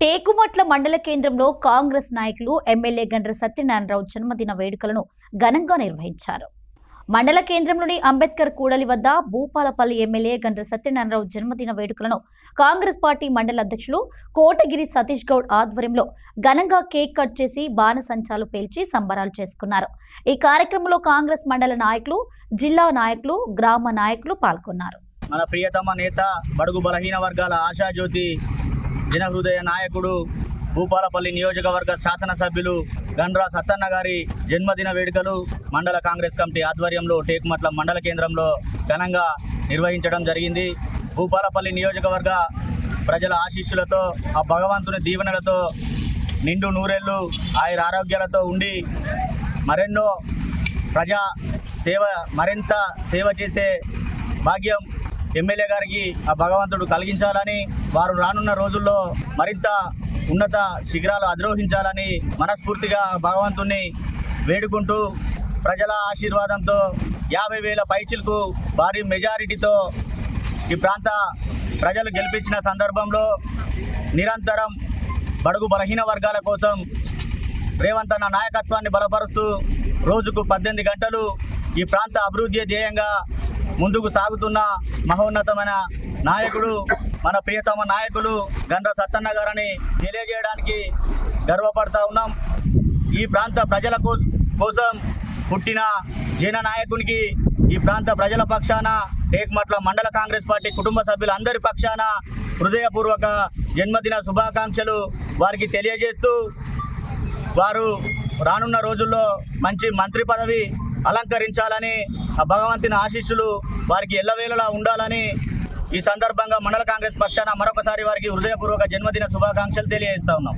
టేకుమట్ల మండల కేంద్రంలో కాంగ్రెస్ నాయకులు ఎమ్మెల్యే గండ్ర సత్యనారాయణరావు జన్మదిన వేడుకలను ఘనంగా నిర్వహించారు. మండల కేంద్రంలోని అంబేద్కర్ కూడలి వద్ద భూపాలపల్లి ఎమ్మెల్యే గండ్ర సత్యనారాయణరావు జన్మదిన వేడుకలను కాంగ్రెస్ పార్టీ మండల అధ్యక్షులు కోటగిరి సతీష్ గౌడ్ ఆధ్వర్యంలో ఘనంగా కేక్ కట్ చేసి బాణసంచాలు పేల్చి సంబరాలు చేసుకున్నారు. ఈ కార్యక్రమంలో కాంగ్రెస్ మండల నాయకులు, జిల్లా నాయకులు, గ్రామ నాయకులు పాల్గొన్నారు. మన ప్రియతమ నేత, బడుగు బలహీన వర్గాల ఆశాజ్యోతి, జనహృదయ నాయకుడు, భూపాలపల్లి నియోజకవర్గ శాసనసభ్యులు గండ్ర సత్తన్న గారి జన్మదిన వేడుకలు మండల కాంగ్రెస్ కమిటీ ఆధ్వర్యంలో టేకుమట్ల మండల కేంద్రంలో ఘనంగా నిర్వహించడం జరిగింది. భూపాలపల్లి నియోజకవర్గ ప్రజల ఆశీస్సులతో, ఆ భగవంతుని దీవెనలతో నిండు నూరేళ్లు ఆయుర ఆరోగ్యాలతో ఉండి మరెన్నో ప్రజా సేవ, మరింత సేవ చేసే భాగ్యం ఎమ్మెల్యే గారికి ఆ భగవంతుడు కలిగించాలని, వారు రానున్న రోజుల్లో మరింత ఉన్నత శిఖరాలు అధిరోహించాలని మనస్ఫూర్తిగా భగవంతుణ్ణి వేడుకుంటూ, ప్రజల ఆశీర్వాదంతో 50,000 పైచిలకు భారీ మెజారిటీతో ఈ ప్రాంత ప్రజలు గెలిపించిన సందర్భంలో నిరంతరం బడుగు బలహీన వర్గాల కోసం రేవంత్ అన్న నాయకత్వాన్ని బలపరుస్తూ రోజుకు 18 గంటలు ఈ ప్రాంత అభివృద్ధి ధ్యేయంగా ముందుకు సాగుతున్న మహోన్నతమైన నాయకుడు, మన ప్రియతమ నాయకులు గండ్ర సత్తన్న గారని తెలియజేయడానికి గర్వపడతా ఉన్నాం. ఈ ప్రాంత ప్రజల కోసం పుట్టిన జన నాయకునికి ఈ ప్రాంత ప్రజల పక్షాన, టేకుమట్ల మండల కాంగ్రెస్ పార్టీ కుటుంబ సభ్యులందరి పక్షాన హృదయపూర్వక జన్మదిన శుభాకాంక్షలు వారికి తెలియజేస్తూ, వారు రానున్న రోజుల్లో మంచి మంత్రి పదవి అలంకరించాలని, ఆ భగవంతుని ఆశీస్సులు వారికి ఎల్లవేళలా ఉండాలని ఈ సందర్భంగా మండల కాంగ్రెస్ పక్షాన మరొకసారి వారికి హృదయపూర్వక జన్మదిన శుభాకాంక్షలు తెలియజేస్తా ఉన్నాం.